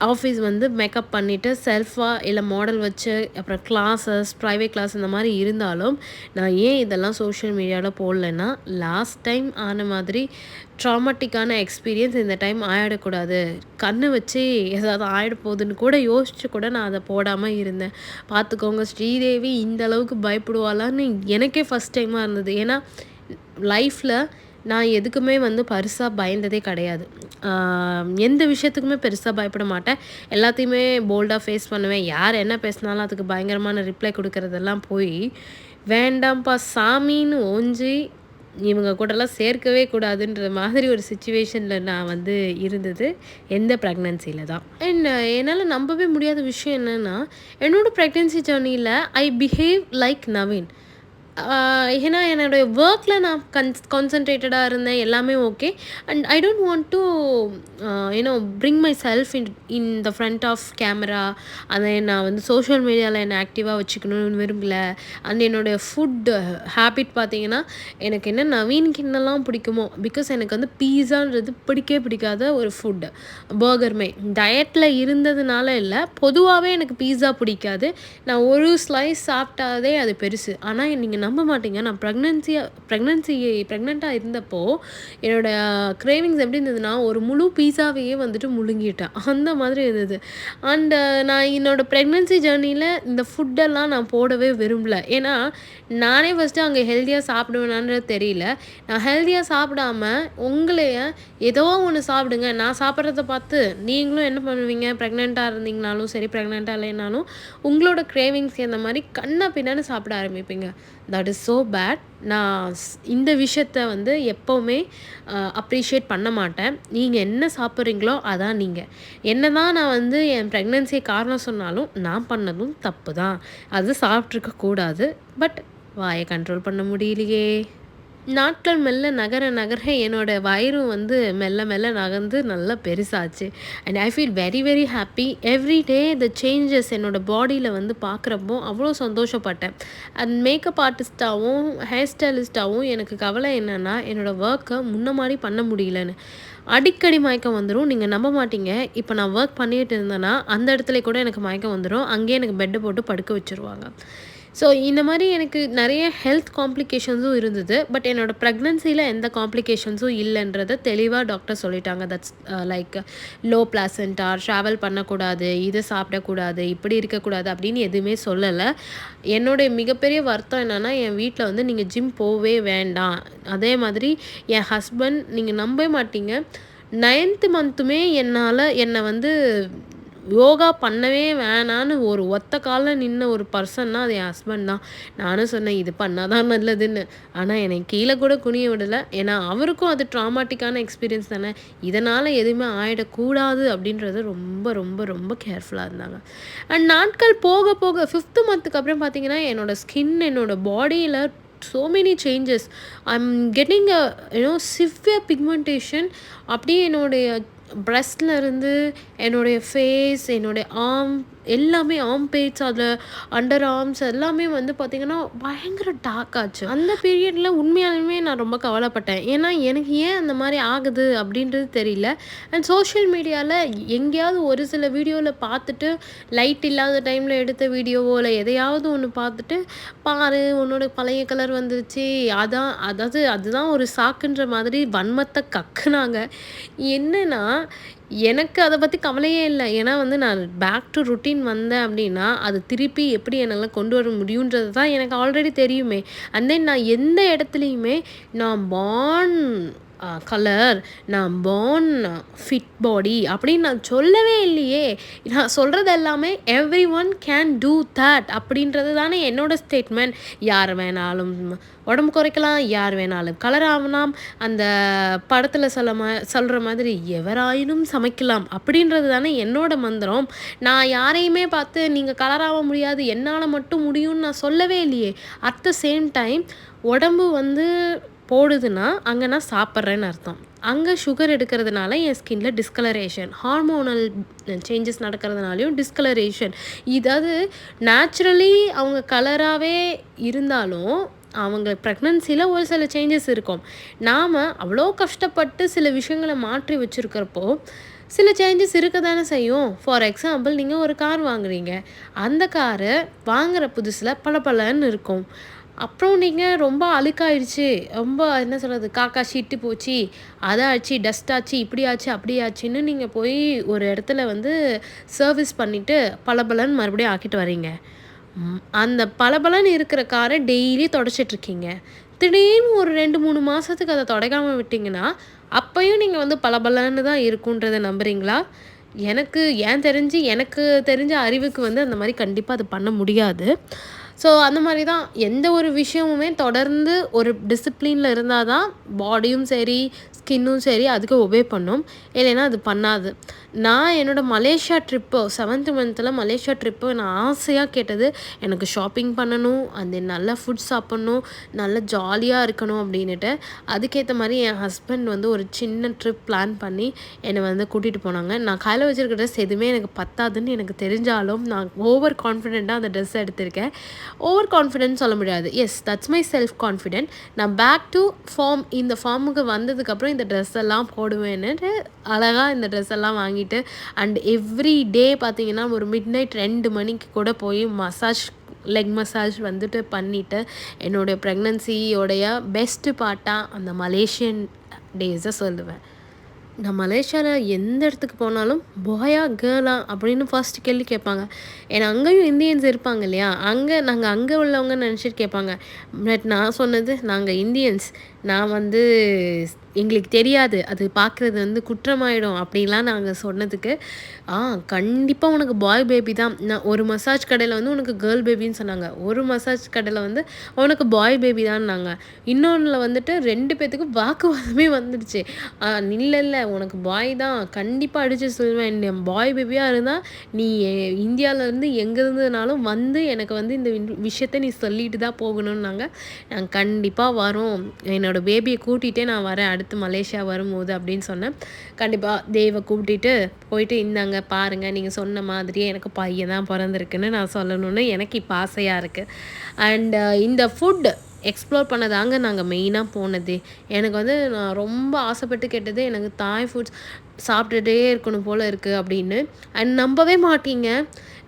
ஆஃபீஸ் வந்து மேக்கப் பண்ணிவிட்டு செல்ஃபாக இல்லை மாடல் வச்சு அப்புறம் கிளாஸஸ், ப்ரைவேட் கிளாஸ் இந்த மாதிரி இருந்தாலும் நான் ஏன் இதெல்லாம் சோஷியல் மீடியாவில் போடலைன்னா லாஸ்ட் டைம் ஆன மாதிரி ட்ராமாட்டிக்கான எக்ஸ்பீரியன்ஸ் இந்த டைம் ஆகிடக்கூடாது. கண்ணு வச்சு ஏதாவது ஆகிட போகுதுன்னு கூட யோசிச்சு கூட நான் அதை போடாமல் இருந்தேன். பார்த்துக்கோங்க, ஸ்ரீதேவி இந்த அளவுக்கு பயப்படுவாளான்னு எனக்கே ஃபஸ்ட் டைமாக இருந்தது. ஏன்னா லைஃப்பில் நான் எதுக்குமே வந்து பெருசாக பயந்ததே கிடையாது. எந்த விஷயத்துக்குமே பெருசாக பயப்பட மாட்டேன். எல்லாத்தையுமே போல்டாக ஃபேஸ் பண்ணுவேன். யார் என்ன பேசினாலும் அதுக்கு பயங்கரமான ரிப்ளை கொடுக்கறதெல்லாம் போய் வேண்டாம்ப்பா சாமின்னு ஓஞ்சி இவங்க கூடலாம் சேர்க்கவே கூடாதுன்ற மாதிரி ஒரு சுச்சுவேஷனில் நான் வந்து இருந்தது எந்த ப்ரெக்னன்சியில் தான். அண்ட் என்னால் நம்பவே முடியாத விஷயம் என்னென்னா என்னோடய ப்ரெக்னன்சி ஜர்னியில் ஐ பிஹேவ் லைக் நவீன். ஏன்னா என்னோடய ஒர்க்கில் நான் கான்சன்ட்ரேட்டடாக இருந்தேன். எல்லாமே okay. And I don't want to bring myself in the front of camera. அதை நான் வந்து சோஷியல் மீடியாவில் என்னை ஆக்டிவாக வச்சுக்கணும்னு விரும்பலை. அண்ட் என்னோடய ஃபுட் ஹேபிட் பார்த்திங்கன்னா எனக்கு என்ன நவீனுக்கு என்னெல்லாம் பிடிக்குமோ, பிகாஸ் எனக்கு வந்து பீஸான்றது பிடிக்காத ஒரு ஃபுட்டு. பர்கருமே டயட்டில் இருந்ததுனால இல்லை, பொதுவாகவே எனக்கு பீஸா பிடிக்காது. நான் ஒரு ஸ்லைஸ் சாப்பிட்டாதே அது பெருசு. ஆனால் நீங்கள் நம்ப மாட்டீங்க, நான் ப்ரெக்னெண்ட்டாக இருந்தப்போ என்னோடய கிரேவிங்ஸ் எப்படி இருந்ததுன்னா ஒரு முழு பீஸாவையே வந்துட்டு முழுங்கிட்டேன். அந்த மாதிரி இருந்தது. அண்டு நான் என்னோடய ப்ரெக்னன்சி ஜர்னியில் இந்த ஃபுட்டெல்லாம் நான் போடவே விரும்பலை. ஏன்னா நானே ஃபஸ்ட்டு அங்கே ஹெல்த்தியாக சாப்பிடுவேனான்றது தெரியல. நான் ஹெல்த்தியாக சாப்பிடாம உங்களைய ஏதோ ஒன்று சாப்பிடுங்க, நான் சாப்பிட்றத பார்த்து நீங்களும் என்ன பண்ணுவீங்க, ப்ரெக்னெண்ட்டாக இருந்தீங்கனாலும் சரி, ப்ரெக்னெண்ட்டாக இல்லைனாலும் உங்களோட கிரேவிங்ஸ்க்கு அந்த மாதிரி கண்ணா பின்னான்னு சாப்பிட ஆரம்பிப்பீங்க. That is so bad. நான் இந்த விஷயத்த வந்து எப்போவுமே அப்ரிஷியேட் பண்ண மாட்டேன். நீங்கள் என்ன சாப்பிட்றீங்களோ அதான் நீங்கள். என்ன தான் நான் வந்து என் ப்ரெக்னன்சியை காரணம் சொன்னாலும் நான் பண்ணதும் தப்பு தான். அது சாப்பிட்ருக்கக்கூடாது. பட் வாயை கண்ட்ரோல் பண்ண முடியலையே. நாட்கள் மெல்ல நகர என்னோடய வயிறும் வந்து மெல்ல நகர்ந்து நல்லா பெருசாச்சு. And I feel very very happy every day. The changes என்னோடய பாடியில் வந்து பார்க்குறப்போ அவ்வளோ சந்தோஷப்பட்டேன். அண்ட் மேக்கப் ஆர்டிஸ்ட்டாகவும் ஹேர் ஸ்டைலிஸ்ட்டாகவும் எனக்கு கவலை என்னென்னா என்னோடய ஒர்க்கை முன்ன மாதிரி பண்ண முடியலன்னு. அடிக்கடி மயக்கம் வந்துடும். நீங்கள் நம்ப மாட்டீங்க, இப்போ நான் ஒர்க் பண்ணிகிட்டு இருந்தேன்னா அந்த இடத்துல கூட எனக்கு மயக்கம் வந்துடும். அங்கேயே எனக்கு பெட்டை போட்டு படுக்க வச்சுருவாங்க. ஸோ இந்த மாதிரி எனக்கு நிறைய ஹெல்த் காம்ப்ளிகேஷன்ஸும் இருந்தது. பட் என்னோடய ப்ரெக்னன்சியில் எந்த காம்ப்ளிகேஷன்ஸும் இல்லைன்றத தெளிவாக டாக்டர் சொல்லிட்டாங்க. தட்ஸ் லைக் லோ பிளாசென்டா, ட்ராவல் பண்ணக்கூடாது, இதை சாப்பிடக்கூடாது, இப்படி இருக்கக்கூடாது அப்படின்னு எதுவுமே சொல்லலை. என்னுடைய மிகப்பெரிய வருத்தம் என்னென்னா, என் வீட்டில் வந்து நீங்கள் ஜிம் போகவே வேண்டாம். அதே மாதிரி என் ஹஸ்பண்ட், நீங்கள் நம்பவே மாட்டீங்க, 9th மந்த்துமே என்னை வந்து யோகா பண்ணவே வேணான்னு ஒரு ஒத்த காலில் நின்ன ஒரு பர்சன்னா அது என் ஹஸ்பண்ட் தான். நானும் சொன்னேன் இது பண்ணால் தான் நல்லதுன்னு. ஆனால் என்னை கீழே கூட குனிய விடலை. ஏன்னா அவருக்கும் அது ட்ராமாட்டிக்கான எக்ஸ்பீரியன்ஸ் தானே. இதனால் எதுவுமே ஆகிடக்கூடாது அப்படின்றது ரொம்ப ரொம்ப ரொம்ப கேர்ஃபுல்லாக இருந்தாங்க. அண்ட் நாட்கள் போக போக 5th மந்த்துக்கு அப்புறம் பார்த்தீங்கன்னா என்னோடய ஸ்கின், என்னோடய பாடியில் so many changes. I'm getting a severe pigmentation. அப்படியே என்னுடைய பிரஸ்ட்ல இருந்து என்னுடைய ஃபேஸ், என்னுடைய ஆர்ம் எல்லாமே, ஆர்ம் பேட்ஸ், அதில் அண்டர் ஆர்ம்ஸ் எல்லாமே வந்து பார்த்திங்கன்னா பயங்கர டார்க் ஆச்சு. அந்த பீரியடில் உண்மையாலுமே நான் ரொம்ப கவலைப்பட்டேன். ஏன்னா எனக்கு ஏன் அந்த மாதிரி ஆகுது அப்படின்றது தெரியல. அண்ட் சோஷியல் மீடியாவில் எங்கேயாவது ஒரு சில வீடியோவில் பார்த்துட்டு, லைட் இல்லாத டைமில் எடுத்த வீடியோவோ இல்லை எதையாவது ஒன்று பார்த்துட்டு, பாரு உன்னோட பழைய கலர் வந்துருச்சு, அதுதான் ஒரு சாக்குன்ற மாதிரி வன்மத்தை கக்குனாங்க. என்னன்னா எனக்கு அதை பற்றி கவலையே இல்லை. ஏன்னா வந்து நான் பேக் டு ருட்டீன் வந்தேன் அப்படின்னா அது திருப்பி எப்படி என்னால் கொண்டு வர முடியுன்றது தான் எனக்கு ஆல்ரெடி தெரியுமே. அண்ட் தென் நான் எந்த இடத்துலையுமே நான் பார்ன் கலர், நான் பார்ன் ஃபிட் பாடி அப்படின்னு நான் சொல்லவே இல்லையே. நான் சொல்கிறது எல்லாமே every one can do that அப்படின்றது தானே என்னோடய ஸ்டேட்மெண்ட். யார் வேணாலும் உடம்பு குறைக்கலாம், யார் வேணாலும் கலர் ஆகலாம், அந்த படத்தில் சொல்கிற மாதிரி எவராயினும் சமைக்கலாம் அப்படின்றது தானே என்னோட மந்திரம். நான் யாரையுமே பார்த்து நீங்கள் கலராக முடியாது, என்னால் மட்டும் முடியும்னு நான் சொல்லவே இல்லையே. அட் த சேம் டைம் உடம்பு வந்து போடுதுன்னா அங்கே நான் சாப்பிட்றேன்னு அர்த்தம். அங்கே சுகர் எடுக்கிறதுனால என் ஸ்கின்ல டிஸ்கலரேஷன், ஹார்மோனல் சேஞ்சஸ் நடக்கிறதுனாலையும் டிஸ்கலரேஷன். இதாவது நேச்சுரலி அவங்க கலராகவே இருந்தாலும் அவங்க ப்ரெக்னன்சியில் ஒரு சில சேஞ்சஸ் இருக்கும். நாம் அவ்வளோ கஷ்டப்பட்டு சில விஷயங்களை மாற்றி வச்சுருக்கிறப்போ சில சேஞ்சஸ் இருக்க தானே செய்யும். ஃபார் எக்ஸாம்பிள், நீங்கள் ஒரு கார் வாங்குறீங்க, அந்த காரை வாங்குகிற புதுசில் பளபளன்னு இருக்கும். அப்புறம் நீங்கள் ரொம்ப அழுக்காயிடுச்சு, ரொம்ப என்ன சொல்கிறது, காக்கா ஷீட்டு போச்சு, அதாச்சு, டஸ்ட் ஆச்சு, இப்படி ஆச்சு, அப்படி ஆச்சுன்னு நீங்கள் போய் ஒரு இடத்துல வந்து சர்வீஸ் பண்ணிவிட்டு பளபளன்னு மறுபடியும் ஆக்கிட்டு வரீங்க. அந்த பளபளன்னு இருக்கிற காரை டெய்லி தொடச்சிட்ருக்கீங்க. திடீர்னு ஒரு 2-3 மாதத்துக்கு அதை தொடக்காமல் விட்டிங்கன்னா அப்போயும் நீங்கள் வந்து பளபளன்னு தான் இருக்குன்றதை நம்புறீங்களா? எனக்கு தெரிஞ்ச அறிவுக்கு வந்து அந்த மாதிரி கண்டிப்பாக அது பண்ண முடியாது. ஸோ அந்த மாதிரி தான் எந்த ஒரு விஷயமுமே தொடர்ந்து ஒரு டிசிப்ளினில் இருந்தால் தான் பாடியும் சரி ஸ்கின்னும் சரி அதுக்கு ஒபே பண்ணும். இல்லைன்னா அது பண்ணாது. நான் என்னோடய மலேசியா ட்ரிப்பு 7th மந்த்தில் மலேசியா ட்ரிப்பு நான் ஆசையாக கேட்டது, எனக்கு ஷாப்பிங் பண்ணணும், அந்த நல்ல ஃபுட் சாப்பிட்ணும், நல்ல ஜாலியாக இருக்கணும் அப்படின்னுட்டு. அதுக்கேற்ற மாதிரி என் ஹஸ்பண்ட் வந்து ஒரு சின்ன ட்ரிப் பிளான் பண்ணி என்னை வந்து கூட்டிகிட்டு போனாங்க. நான் கையில் வச்சுருக்க ட்ரெஸ் எதுவுமே எனக்கு பத்தாதுன்னு எனக்கு தெரிஞ்சாலும் நான் ஓவர் கான்ஃபிடெண்ட்டாக அந்த ட்ரெஸ் எடுத்திருக்கேன். ஓவர் கான்ஃபிடென்ட் சொல்ல முடியாது. Yes, that's my self confident. நான் பேக் டு ஃபார்ம், இந்த ஃபார்முக்கு வந்ததுக்கப்புறம் இந்த ட்ரெஸ் எல்லாம் போடுவேன்னுட்டு அழகாக இந்த ட்ரெஸ் எல்லாம் வாங்கிட்டு, அண்ட் எவ்ரி டே பார்த்திங்கன்னா ஒரு மிட்நைட் 2 மணிக்கு கூட போய் லெக் மசாஜ் வந்துட்டு பண்ணிவிட்டு என்னுடைய ப்ரெக்னன்சியோடைய பெஸ்ட்டு பார்ட்டாக அந்த மலேசியன் டேஸை சொல்லுவேன். நான் மலேசியாவில் எந்த இடத்துக்கு போனாலும் பாயா கேர்ளா அப்படின்னு ஃபர்ஸ்ட் கேள்வி கேட்பாங்க. ஏன்னா அங்கேயும் இந்தியன்ஸ் இருப்பாங்க இல்லையா, நாங்கள் அங்கே உள்ளவங்க நினச்சிட்டு கேட்பாங்க. பட் நான் சொன்னது, நாங்கள் இந்தியன்ஸ், நான் வந்து எங்களுக்கு தெரியாது, அது பார்க்குறது வந்து குற்றமாயிடும் அப்படின்லாம் நாங்கள் சொன்னதுக்கு, கண்டிப்பாக உனக்கு பாய் பேபி தான். நான் ஒரு மசாஜ் கடையில் வந்து உனக்கு கேர்ள் பேபின்னு சொன்னாங்க, ஒரு மசாஜ் கடையில் வந்து உனக்கு பாய் பேபி தான்னாங்க, இன்னொன்றில் வந்துட்டு 2 பேர்த்துக்கு வாக்குவாதமே வந்துடுச்சு. இல்லை உனக்கு பாய் தான், கண்டிப்பாக அடித்து சொல்லுவேன், பாய் பேபியாக இருந்தால் நீ இந்தியாவிலேருந்து எங்கே இருந்ததுனாலும் வந்து எனக்கு வந்து இந்த விஷயத்தை நீ சொல்லிட்டு தான் போகணும்னாங்க. நாங்கள் கண்டிப்பாக வரோம், என்னோடய பேபியை கூட்டிகிட்டே நான் வரேன் அடுத்து மலேசியா வரும்போது அப்படின்னு சொன்னேன். கண்டிப்பாக தேவை கூப்பிட்டுட்டு போயிட்டு, இந்தாங்க பாருங்கள், நீங்கள் சொன்ன மாதிரியே எனக்கு பையன் தான் பிறந்திருக்குன்னு நான் சொல்லணும்னு எனக்கு இப்போ ஆசையாக இருக்குது. அண்ட் இந்த ஃபுட் எக்ஸ்ப்ளோர் பண்ணதாங்க நாங்கள் மெயினாக போனதே. எனக்கு வந்து நான் ரொம்ப ஆசைப்பட்டு கேட்டது எனக்கு தாய் ஃபுட்ஸ் சாப்பிட்டுட்டே இருக்கணும் போல் இருக்குது அப்படின்னு. அண்ட் நம்பவே மாட்டீங்க,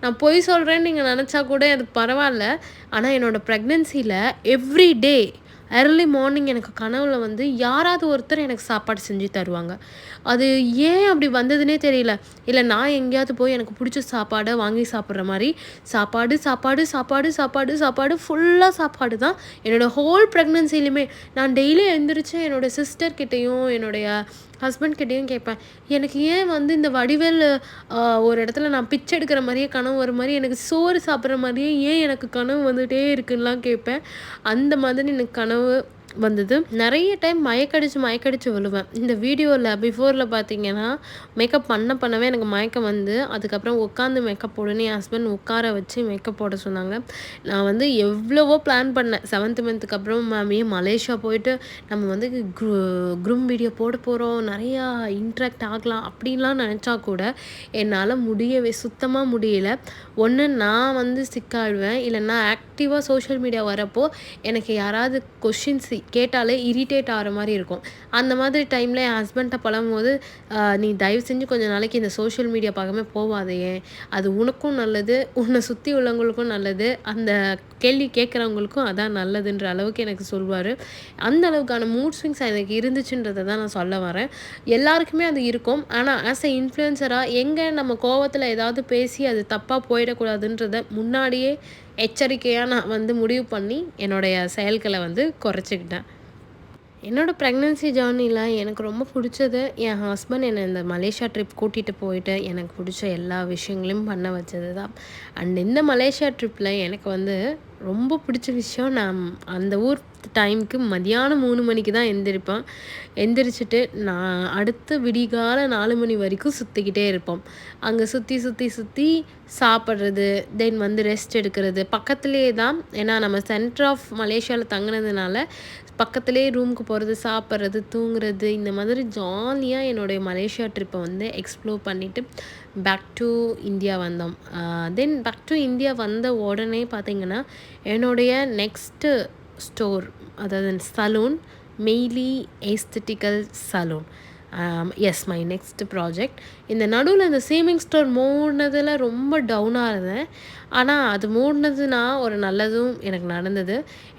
நான் பொய் சொல்கிறேன்னு நீங்கள் நினச்சா கூட அது பரவாயில்ல. ஆனால் என்னோடய ப்ரெக்னென்சியில் எவ்ரி டே ஏர்லி மார்னிங் எனக்கு கனவுல வந்து யாராவது ஒருத்தர் எனக்கு சாப்பாடு செஞ்சு தருவாங்க. அது ஏன் அப்படி வந்ததுன்னே தெரியல. இல்லை நான் எங்கேயாவது போய் எனக்கு பிடிச்ச சாப்பாடை வாங்கி சாப்பிட்ற மாதிரி சாப்பாடு சாப்பாடு சாப்பாடு சாப்பாடு சாப்பாடு ஃபுல்லாக சாப்பாடு தான் என்னோடய ஹோல் ப்ரெக்னென்சிலையுமே. நான் டெய்லியும் எழுந்திரிச்சு என்னோடய சிஸ்டர்கிட்டையும் என்னுடைய ஹஸ்பண்ட் கிட்டேயும் கேட்பேன், எனக்கு ஏன் வந்து இந்த வடிவேல் ஒரு இடத்துல நான் பிச்சை எடுக்கிற மாதிரியே கனவு வர மாதிரி எனக்கு சோறு சாப்பிட்ற மாதிரியே ஏன் எனக்கு கனவு வந்துகிட்டே இருக்குன்னுலாம் கேட்பேன். அந்த மாதிரி எனக்கு கனவு வந்தது. நிறைய டைம் மயக்கடிச்சு விழுவேன். இந்த வீடியோவில் பிஃபோரில் பார்த்தீங்கன்னா மேக்கப் பண்ணவே எனக்கு மயக்கம் வந்து அதுக்கப்புறம் உட்காந்து மேக்கப் போடுன்னு என் ஹஸ்பண்ட் உட்கார வச்சு மேக்கப் போட சொன்னாங்க. நான் வந்து எவ்வளவோ பிளான் பண்ணேன். 7th மந்த்துக்கு அப்புறம் மலேசியா போயிட்டு நம்ம வந்து க்ரூம் வீடியோ போட போகிறோம், நிறையா இன்ட்ராக்ட் ஆகலாம் அப்படின்லாம் நினச்சா கூட என்னால் சுத்தமாக முடியல. ஒன்று நான் வந்து சிக்காயிடுவேன், இல்லைன்னா ஆக்டிவாக சோஷியல் மீடியா வரப்போ எனக்கு யாராவது கொஷின்ஸ் கேட்டாலே இரிட்டேட் ஆகிற மாதிரி இருக்கும். அந்த மாதிரி டைமில் என் ஹஸ்பண்ட்டை பழகும்போது நீ தயவு செஞ்சு கொஞ்சம் நாளைக்கு இந்த சோஷியல் மீடியா பார்க்காம போவாதே, அது உனக்கும் நல்லது, உன்னை சுற்றி உள்ளவங்களுக்கும் நல்லது, அந்த கேள்வி கேட்குறவங்களுக்கும் அதான் நல்லதுன்ற அளவுக்கு எனக்கு சொல்வார். அந்த அளவுக்கான மூட் ஸ்விங்ஸ் எனக்கு இருந்துச்சுன்றதை தான் நான் சொல்ல வரேன். எல்லாருக்குமே அது இருக்கும். ஆனால் ஆஸ் எ இன்ஃப்ளூயன்சராக எங்கே நம்ம கோவத்தில் ஏதாவது பேசி அது தப்பாக போயிடக்கூடாதுன்றதை முன்னாடியே எச்சரிக்கையாக நான் வந்து முடிவு பண்ணி என்னுடைய செயல்களை வந்து குறைச்சிக்கிட்டேன். என்னோடய ப்ரெக்னென்சி ஜேர்னியில் எனக்கு ரொம்ப பிடிச்சது என் ஹஸ்பண்ட் என்னை இந்த மலேசியா ட்ரிப் கூட்டிகிட்டு போயிட்டு எனக்கு பிடிச்ச எல்லா விஷயங்களையும் பண்ண வச்சது தான். அண்ட் இந்த மலேசியா ட்ரிப்பில் எனக்கு வந்து ரொம்ப பிடிச்ச விஷயம், நான் அந்த ஊர் டைமுக்கு மதியானம் 3 மணிக்கு தான் எந்திரிச்சிட்டு நான் அடுத்து விடிகால 4 மணி வரைக்கும் சுற்றிக்கிட்டே இருப்போம். அங்கே சுற்றி சாப்பிட்றது, தென் வந்து ரெஸ்ட் எடுக்கிறது பக்கத்துலேயே தான். ஏன்னா நம்ம சென்டர் ஆஃப் மலேசியாவில் தங்கினதுனால பக்கத்துலேயே ரூமுக்கு போகிறது, சாப்பிட்றது, தூங்குறது, இந்த மாதிரி ஜாலியாக என்னுடைய மலேசியா ட்ரிப்பை வந்து எக்ஸ்ப்ளோர் பண்ணிவிட்டு பேக் டு இந்தியா வந்தோம். தென் பேக் டு இந்தியா வந்த உடனே பார்த்திங்கன்னா என்னுடைய நெக்ஸ்ட்டு ஸ்டோர், அதாவது salon, mainly aesthetical salon, is my next project. இந்த நடுவில் இந்த சேவிங் ஸ்டோர் மூடினதில் ரொம்ப டவுனாக இருந்தேன். ஆனால் அது மூடினதுனா ஒரு நல்லதும் எனக்கு நடந்தது.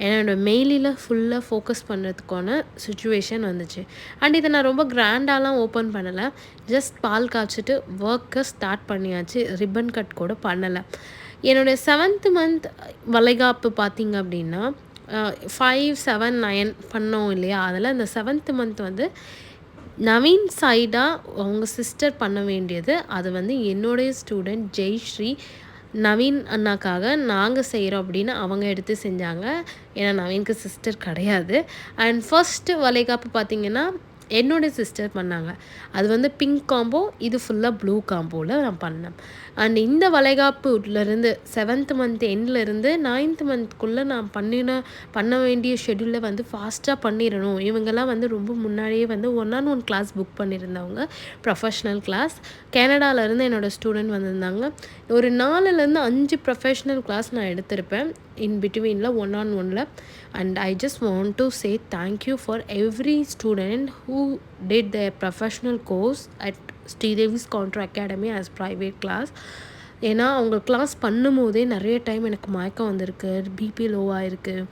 என்னோடய மெயிலில் ஃபுல்லாக ஃபோக்கஸ் பண்ணுறதுக்கான சுச்சுவேஷன் வந்துச்சு. அண்ட் இதை நான் ரொம்ப கிராண்டாலாம் ஓப்பன் பண்ணலை, ஜஸ்ட் பால் காய்ச்சிட்டு ஒர்க்கை ஸ்டார்ட் பண்ணியாச்சு. ரிப்பன் கட் கூட பண்ணலை. என்னுடைய 7th மந்த் வளைகாப்பு பார்த்திங்க அப்படின்னா 5, 7, 9 பண்ணோம் இல்லையா, அதில் இந்த 7th மந்த் வந்து நவீன் சைடாக அவங்க சிஸ்டர் பண்ண வேண்டியது, அது வந்து என்னுடைய ஸ்டூடெண்ட் ஜெய்ஸ்ரீ நவீன் அண்ணாக்காக நாங்கள் செய்கிறோம் அப்படின்னு அவங்க எடுத்து செஞ்சாங்க. ஏன்னா நவீனுக்கு சிஸ்டர் கிடையாது. அண்ட் ஃபர்ஸ்ட்டு வளைகாப்பு பார்த்திங்கன்னா என்னோடய சிஸ்டர் பண்ணாங்க. அது வந்து பிங்க் காம்போ, இது ஃபுல்லாக ப்ளூ காம்போவில் நான் பண்ணேன். அண்ட் இந்த வளைகாப்புலேருந்து 7th மந்த் எண்ட்லேருந்து 9th மந்த்குள்ளே நான் பண்ண வேண்டிய ஷெட்யூலில் வந்து ஃபாஸ்ட்டாக பண்ணிடணும். இவங்கெல்லாம் வந்து ரொம்ப முன்னாடியே வந்து 1-on-1 கிளாஸ் புக் பண்ணியிருந்தவங்க, ப்ரொஃபஷ்னல் கிளாஸ். கேனடாவிலேருந்து என்னோடய ஸ்டூடெண்ட் வந்திருந்தாங்க. ஒரு 4லேருந்து 5 ப்ரொஃபஷ்னல் கிளாஸ் நான் எடுத்திருப்பேன் இன் பிட்வீனில் 1-on-1ல. And I just want to say thank you for every student who did their professional course at Sridevi's Contour Academy as private class. ஏன்னா அவங்க class பண்ணும்போதே நிறைய டைம் எனக்கு மயக்கம் வந்திருக்கு, பிபி லோவாக இருக்குது.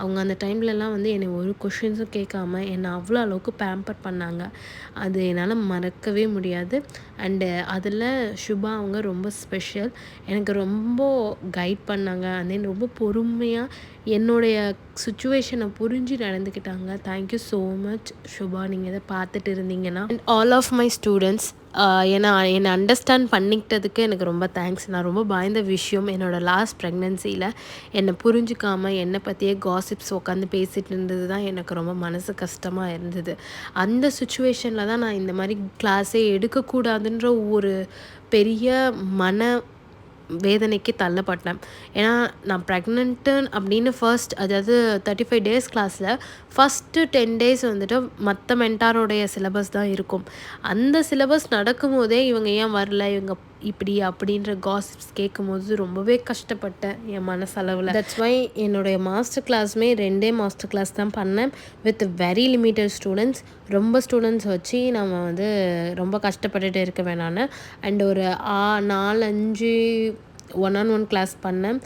அவங்க அந்த டைம்லலாம் வந்து என்னை ஒரு கொஷின்ஸும் கேட்காம என்னை அவ்வளோ அளவுக்கு பேம்பர் பண்ணாங்க. அது என்னால் மறக்கவே முடியாது. அண்டு அதில் சுபா அவங்க ரொம்ப ஸ்பெஷல், எனக்கு ரொம்ப கைட் பண்ணாங்க. அண்ட் தென் ரொம்ப பொறுமையாக என்னுடைய சுச்சுவேஷனை புரிஞ்சு நடந்துக்கிட்டாங்க. தேங்க்யூ ஸோ மச் சுபா, நீங்கள் இதை பார்த்துட்டு இருந்தீங்கன்னா. And all of my students ஏன்னா என்னை அண்டர்ஸ்டாண்ட் பண்ணிக்கிட்டதுக்கு எனக்கு ரொம்ப தேங்க்ஸ். நான் ரொம்ப பயந்த விஷயம் என்னோடய லாஸ்ட் ப்ரெக்னென்சியில் என்னை புரிஞ்சுக்காமல் என்னை பற்றியே காசிப்ஸ் உட்காந்து பேசிகிட்டு இருந்தது தான் எனக்கு ரொம்ப மனசு கஷ்டமாக இருந்தது. அந்த சுச்சுவேஷனில் தான் நான் இந்த மாதிரி கிளாஸே எடுக்கக்கூடாதுன்ற ஒரு பெரிய மன வேதனைக்கு தள்ளப்பட்டேன். ஏன்னா நான் ப்ரெக்னென்ட்டு அப்படின்னு அதாவது 35 days கிளாஸில் ஃபஸ்ட்டு 10 days வந்துட்டு மற்ற மென்டாரோடைய சிலபஸ் தான் இருக்கும். அந்த சிலபஸ் நடக்கும் போதே இவங்க ஏன் வரல, இவங்க இப்படி அப்படின்ற காசிப்ஸ் கேட்கும்போது ரொம்பவே கஷ்டப்பட்டேன் என் மனசளவில். தட்ஸ் வை என்னுடைய மாஸ்டர் கிளாஸுமே 2 மாஸ்டர் கிளாஸ் தான் பண்ணேன் வித் வெரி லிமிட்டட் ஸ்டூடெண்ட்ஸ். ரொம்ப ஸ்டூடெண்ட்ஸ் வச்சு நம்ம வந்து ரொம்ப கஷ்டப்பட்டுட்டு இருக்க வேணான்னு. அண்ட் ஒரு 4-5 1-on-1 கிளாஸ் பண்ணேன்.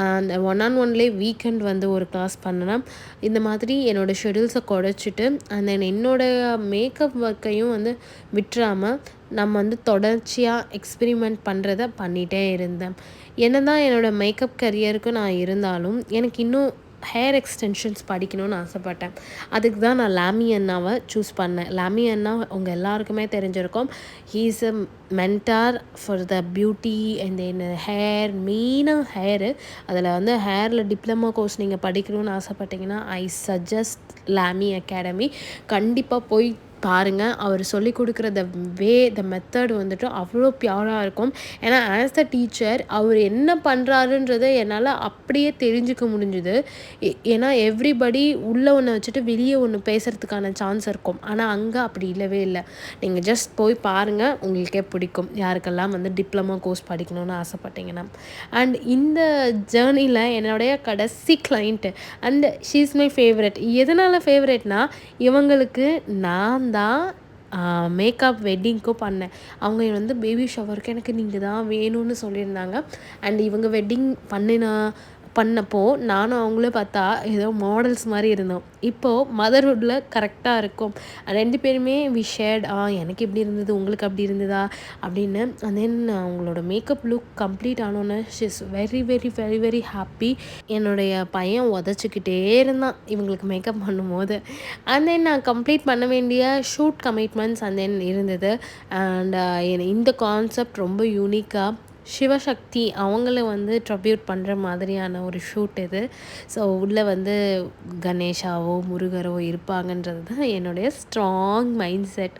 அந்த 1-on-1லே வீக்கெண்ட் வந்து ஒரு கிளாஸ் பண்ணினேன். இந்த மாதிரி என்னோடய ஷெடியூல்ஸை குறைச்சிட்டு அண்ட் தென் என்னோடய மேக்கப் ஒர்க்கையும் வந்து விட்டுறாமல் நம்ம வந்து தொடர்ச்சியாக எக்ஸ்பெரிமெண்ட் பண்ணுறத பண்ணிகிட்டே இருந்தேன். என்ன தான் என்னோடய மேக்கப் கரியருக்கு நான் இருந்தாலும் எனக்கு இன்னும் ஹேர் எக்ஸ்டென்ஷன்ஸ் படிக்கணும்னு ஆசைப்பட்டேன். அதுக்கு தான் நான் லாமி அண்ணாவை சூஸ் பண்ணேன். லாமி அண்ணா உங்கள் எல்லாருக்குமே தெரிஞ்சிருக்கும். He is a mentor for the beauty and then hair, மெயினாக ஹேரு. அதில் வந்து ஹேரில் டிப்ளமோ கோர்ஸ் நீங்கள் படிக்கணும்னு ஆசைப்பட்டீங்கன்னா ஐ சஜஸ்ட் லாமி அகாடமி. கண்டிப்பாக போய் பாருங்கள். அவர் சொல்லிக் கொடுக்குற த மெத்தட் வந்துட்டு அவ்வளோ பியூராக இருக்கும். ஏன்னா ஆஸ் த டீச்சர் அவர் என்ன பண்ணுறாருன்றதை என்னால் அப்படியே தெரிஞ்சுக்க முடிஞ்சுது. ஏன்னா எவ்ரிபடி உள்ளே ஒன்று வச்சுட்டு வெளியே ஒன்று பேசுகிறதுக்கான சான்ஸ் இருக்கும். ஆனால் அங்கே அப்படி இல்லவே இல்லை. நீங்கள் ஜஸ்ட் போய் பாருங்கள், உங்களுக்கே பிடிக்கும். யாருக்கெல்லாம் வந்து டிப்ளமோ கோர்ஸ் படிக்கணும்னு ஆசைப்பட்டீங்கன்னா. அண்ட் இந்த ஜேர்னியில் என்னுடைய கடைசி client and she is my favourite. எதனால் ஃபேவரட்னா, இவங்களுக்கு நான் தான் மேக்கப் வெட்டிங்க்கும் பண்ணேன். அவங்க வந்து பேபி ஷவருக்கு எனக்கு நீங்கள் தான் வேணும்னு சொல்லியிருந்தாங்க. அண்ட் இவங்க வெட்டிங் பண்ணப்போ நானும் அவங்களும் பார்த்தா ஏதோ மாடல்ஸ் மாதிரி இருந்தோம். இப்போது மதர்ஹுட்டில் கரெக்டாக இருக்கும். 2 பேருமே வி ஷேர்ட் எனக்கு இப்படி இருந்தது, உங்களுக்கு அப்படி இருந்ததா அப்படின்னு. அண்ட் தென் அவங்களோட மேக்கப் லுக் கம்ப்ளீட் ஆனோன்னே she is very very very very happy. என்னுடைய பையன் உதச்சிக்கிட்டே இருந்தான் இவங்களுக்கு மேக்கப் பண்ணும்போது. அண்ட் தென் நான் கம்ப்ளீட் பண்ண வேண்டிய ஷூட் கமிட்மெண்ட்ஸ் அண்ட் தென் இருந்தது. அண்ட் இந்த கான்செப்ட் ரொம்ப யூனிக்காக சிவசக்தி அவங்கள வந்து ட்ரிபியூட் பண்ணுற மாதிரியான ஒரு ஷூட் இது. ஸோ உள்ளே வந்து கணேஷாவோ முருகரோ இருப்பாங்கன்றது தான் என்னுடைய ஸ்ட்ராங் மைண்ட் செட்.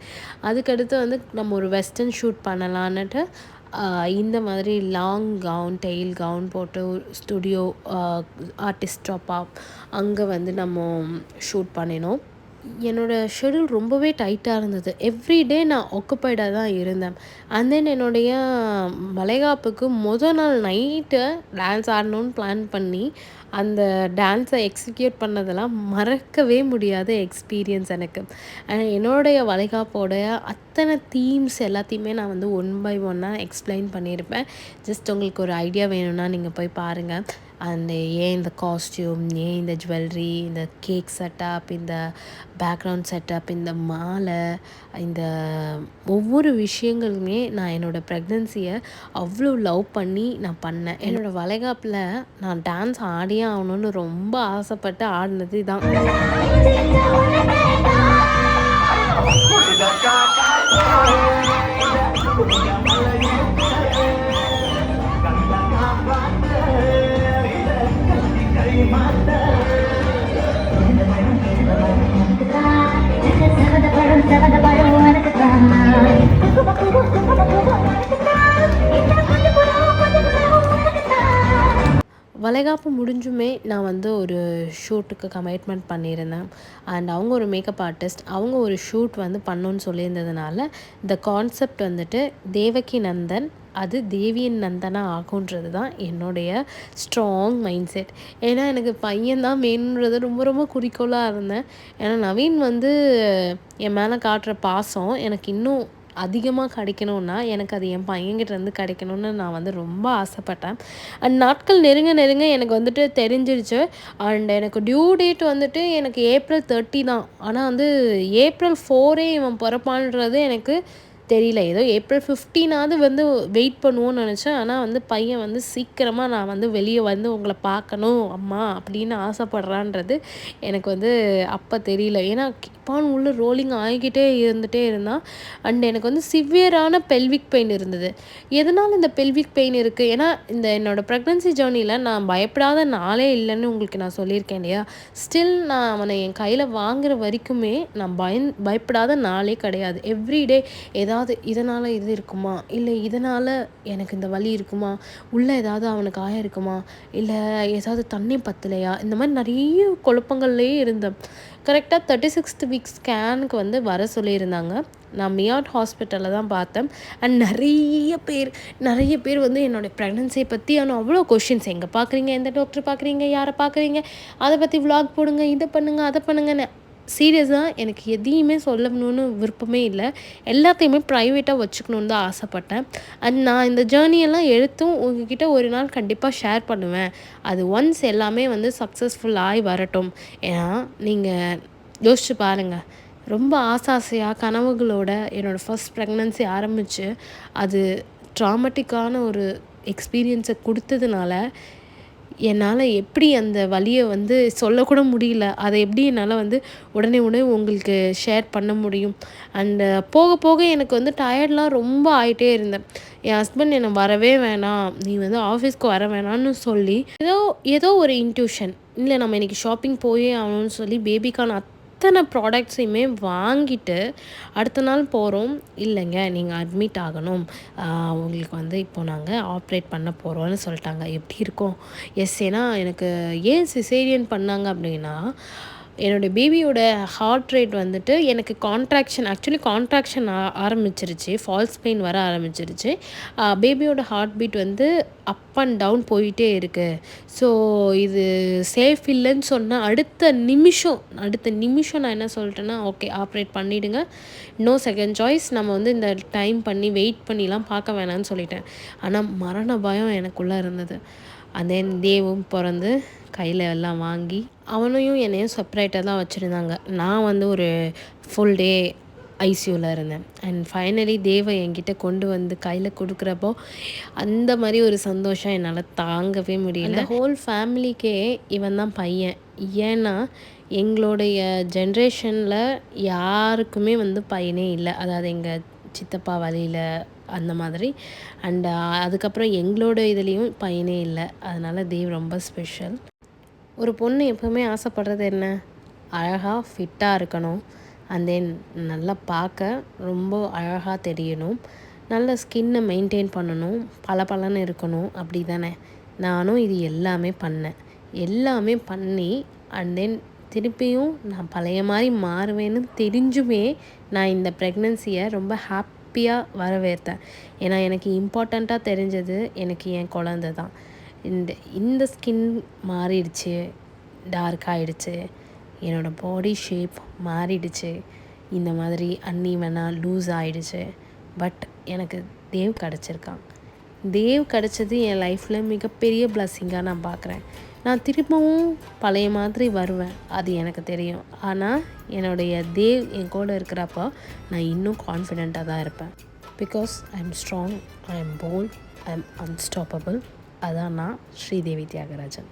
அதுக்கடுத்து வந்து நம்ம ஒரு வெஸ்டர்ன் ஷூட் பண்ணலான்னுட்டு இந்த மாதிரி லாங் கவுன், டெயில் கவுன் போட்டு ஸ்டுடியோ ஆர்டிஸ்ட் ட்ராப் அங்கே வந்து நம்ம ஷூட் பண்ணினோம். என்னோடய ஷெடியூல் ரொம்பவே டைட்டாக இருந்தது. எவ்ரிடே நான் ஆக்குப்பைடாக தான் இருந்தேன். அண்ட் தென் என்னுடைய வளைகாப்புக்கு நாள் நைட்டு டான்ஸ் ஆடணும்னு பிளான் பண்ணி அந்த டான்ஸை எக்ஸிக்யூட் பண்ணதெல்லாம் மறக்கவே முடியாத எக்ஸ்பீரியன்ஸ் எனக்கு. என்னுடைய வளைகாப்போடைய அத்தனை தீம்ஸ் எல்லாத்தையுமே நான் வந்து 1 by 1 எக்ஸ்பிளைன் பண்ணியிருப்பேன். ஜஸ்ட் உங்களுக்கு ஒரு ஐடியா வேணும்னா நீங்கள் போய் பாருங்கள். அந்த ஏன் இந்த காஸ்டியூம், ஏன் இந்த ஜுவல்லரி, இந்த கேக் செட்டப், இந்த பேக்ரவுண்ட் செட்டப், இந்த மாலை, இந்த ஒவ்வொரு விஷயங்களுமே நான் என்னோடய ப்ரெக்னன்சியை அவ்வளோ லவ் பண்ணி நான் பண்ணேன். என்னோடய வளைகாப்பில் நான் டான்ஸ் ஆடியே ஆகணும்னு ரொம்ப ஆசைப்பட்டு ஆடினது தான். வளைகாப்பு முடிஞ்சுமே நான் வந்து ஒரு ஷூட்டுக்கு கமிட்மெண்ட் பண்ணியிருந்தேன். அண்ட் அவங்க ஒரு மேக்கப் ஆர்டிஸ்ட், அவங்க ஒரு ஷூட் வந்து பண்ணணுன்னு சொல்லியிருந்ததுனால இந்த கான்செப்ட் வந்துட்டு தேவகி நந்தன் அது தேவியின் நந்தனா ஆகுன்றது தான் என்னுடைய ஸ்ட்ராங் மைண்ட் செட். ஏன்னா எனக்கு பையன்தான் வேணுன்றது ரொம்ப ரொம்ப குறிக்கோளாக இருந்தேன். ஏன்னா நவீன் வந்து என் மேலே காட்டுற பாசம் எனக்கு இன்னும் அதிகமாக கிடைக்கணுன்னா எனக்கு அது என் பையன்கிட்டேருந்து கிடைக்கணும்னு நான் வந்து ரொம்ப ஆசைப்பட்டேன். அண்ட் நாட்கள் நெருங்க நெருங்க எனக்கு வந்துட்டு தெரிஞ்சிருச்சு. அண்ட் எனக்கு டியூ டேட் வந்துட்டு எனக்கு April 30 தான். ஆனால் வந்து April 4 இவன் பிறப்பான்றது எனக்கு தெரியல. ஏதோ April 15 வந்து வெயிட் பண்ணுவோன்னு நினச்சேன். ஆனால் வந்து பையன் வந்து சீக்கிரமாக நான் வந்து வெளியே வந்து உங்களை பார்க்கணும் அம்மா அப்படின்னு ஆசைப்பட்றான்றது எனக்கு வந்து அப்போ தெரியல. ஏன்னா கிப்பான் உள்ள ரோலிங் ஆகிக்கிட்டே இருந்துகிட்டே இருந்தான். அண்ட் எனக்கு வந்து சிவியரான பெல்விக் பெயின் இருந்தது. எதனால் இந்த பெல்விக் பெயின் இருக்குது? ஏன்னா இந்த என்னோடய ப்ரெக்னன்சி ஜேர்னியில் நான் பயப்படாத நாளே இல்லைன்னு உங்களுக்கு நான் சொல்லியிருக்கேன் இல்லையா? ஸ்டில் நான் அவனை என் கையில் வாங்குகிற வரைக்குமே நான் பயப்படாத நாளே கிடையாது. எவ்ரிடே ஏதாவது ஏதாவது இதனால் இது இருக்குமா, இல்லை இதனால் எனக்கு இந்த வலி இருக்குமா, உள்ளே ஏதாவது அவனுக்கு ஆயிருக்குமா, இல்லை ஏதாவது தண்ணி பத்தலையா, இந்த மாதிரி நிறைய குழப்பங்கள்லேயே இருந்தேன். கரெக்டாக 36th வீக் ஸ்கேனுக்கு வந்து வர சொல்லியிருந்தாங்க. நான் மியாட் ஹாஸ்பிட்டலில் தான் பார்த்தேன். அண்ட் நிறைய பேர் வந்து என்னோடய ப்ரெக்னன்சியை பற்றியான அவ்வளோ கொஷின்ஸ், எங்கே பார்க்குறீங்க, எந்த டாக்டர் பார்க்குறீங்க, யாரை பார்க்குறீங்க, அதை பற்றி விளாக் போடுங்க, இதை பண்ணுங்கள், அதை பண்ணுங்கன்னு. சீரியஸாக எனக்கு எதையுமே சொல்லணும்னு விருப்பமே இல்லை. எல்லாத்தையுமே ப்ரைவேட்டாக வச்சுக்கணுன்னு தான் ஆசைப்பட்டேன். அண்ட் நான் இந்த ஜேர்னியெல்லாம் எடுத்தும் உங்ககிட்ட ஒரு நாள் கண்டிப்பாக ஷேர் பண்ணுவேன். அது ஒன்ஸ் எல்லாமே வந்து சக்ஸஸ்ஃபுல் ஆகி வரட்டும். ஏன்னா நீங்கள் யோசிச்சு பாருங்கள், ரொம்ப ஆசையாக கனவுகளோட என்னோடய ஃபர்ஸ்ட் ப்ரெக்னன்சி ஆரம்பித்து அது ட்ராமட்டிக்கான ஒரு எக்ஸ்பீரியன்ஸை கொடுத்ததுனால என்னால் எப்படி அந்த வலியை வந்து சொல்லக்கூட முடியல. அதை எப்படி என்னால் வந்து உடனே உங்களுக்கு ஷேர் பண்ண முடியும். அண்டு போக போக எனக்கு வந்து டயர்ட்லாம் ரொம்ப ஆகிட்டே இருந்தேன். என் ஹஸ்பண்ட் என்னை வரவே வேணாம், நீ வந்து ஆஃபீஸ்க்கு வர வேணான்னு சொல்லி ஏதோ ஒரு இன்ட்யூஷன், இல்லை நம்ம இன்றைக்கி ஷாப்பிங் போயே ஆகணும்னு சொல்லி பேபிக்கான அத்தனை ப்ராடக்ட்ஸையுமே வாங்கிட்டு அடுத்த நாள் போகிறோம். இல்லைங்க, நீங்கள் அட்மிட் ஆகணும், உங்களுக்கு வந்து இப்போது நாங்கள் ஆப்ரேட் பண்ண போகிறோம்னு சொல்லிட்டாங்க. எப்படி இருக்கும்? எஸ். ஏன்னா எனக்கு ஏன் சிசேரியன் பண்ணாங்க அப்படின்னா, என்னோடய பேபியோட ஹார்ட் ரேட் வந்துட்டு எனக்கு கான்ட்ராக்ஷன் ஆரம்பிச்சிருச்சு, ஃபால்ஸ் பெயின் வர ஆரம்பிச்சிருச்சு. பேபியோட ஹார்ட் பீட் வந்து அப் அண்ட் டவுன் போயிட்டே இருக்குது. ஸோ இது சேஃப் இல்லைன்னு சொன்னால் அடுத்த நிமிஷம் நான் என்ன சொல்லிட்டேன்னா, ஓகே ஆப்ரேட் பண்ணிவிடுங்க, நோ செகண்ட் சாய்ஸ், நம்ம வந்து இந்த டைம் பண்ணி வெயிட் பண்ணிலாம் பார்க்க வேணான்னு சொல்லிட்டேன். ஆனால் மரண பயம் எனக்குள்ளே இருந்தது. தென் தேவும் பிறந்து கையில் எல்லாம் வாங்கி அவனையும் என்னையும் செப்பரேட்டாக தான் வச்சுருந்தாங்க. நான் வந்து ஒரு ஃபுல் டே ஐசியூவில் இருந்தேன். அண்ட் ஃபைனலி தேவை என்கிட்ட கொண்டு வந்து கையில் கொடுக்குறப்போ அந்த மாதிரி ஒரு சந்தோஷம் என்னால் தாங்கவே முடியல. ஹோல் ஃபேமிலிக்கே இவன் தான் பையன். ஏன்னா எங்களுடைய ஜென்ரேஷனில் யாருக்குமே வந்து பையனே இல்லை. அதாவது எங்கள் சித்தப்பா வழியில் அந்த மாதிரி. அண்ட் அதுக்கப்புறம் எங்களோட இதுலேயும் பையனே இல்லை. அதனால் தேவ் ரொம்ப ஸ்பெஷல். ஒரு பொண்ணு எப்போவுமே ஆசைப்படுறது என்ன? அழகாக ஃபிட்டாக இருக்கணும், அண்ட் தென் நல்லா பார்க்க ரொம்ப அழகாக தெரியணும், நல்ல ஸ்கின்னை மெயின்டைன் பண்ணணும், பளபளன்னு இருக்கணும். அப்படி தானே? நானும் இது எல்லாமே பண்ணி அண்ட் தென் திருப்பியும் நான் பழைய மாதிரி மாறுவேன்னு தெரிஞ்சுமே நான் இந்த ப்ரெக்னன்சியை ரொம்ப ஹாப்பியாக வரவேற்றேன். ஏன்னா எனக்கு இம்பார்ட்டண்ட்டாக தெரிஞ்சது எனக்கு என் குழந்தை தான். இந்த ஸ்கின் மாறிடுச்சு, டார்க் ஆகிடுச்சு, என்னோடய பாடி ஷேப் மாறிடுச்சு, இந்த மாதிரி அன்ஈவனாக லூஸ் ஆகிடுச்சு. பட் எனக்கு தேவ் கிடச்சிருக்கான். தேவ் கிடச்சது என் லைஃப்பில் மிகப்பெரிய பிளஸ்ஸிங்காக நான் பார்க்குறேன். நான் திரும்பவும் பழைய மாதிரி வருவேன், அது எனக்கு தெரியும். ஆனால் என்னுடைய தேவ் என் கூட இருக்கிறப்போ நான் இன்னும் கான்ஃபிடெண்ட்டாக தான் இருப்பேன். Because I am strong, I am bold, I am unstoppable. அதான் நான் ஸ்ரீதேவி தியாகராஜன்.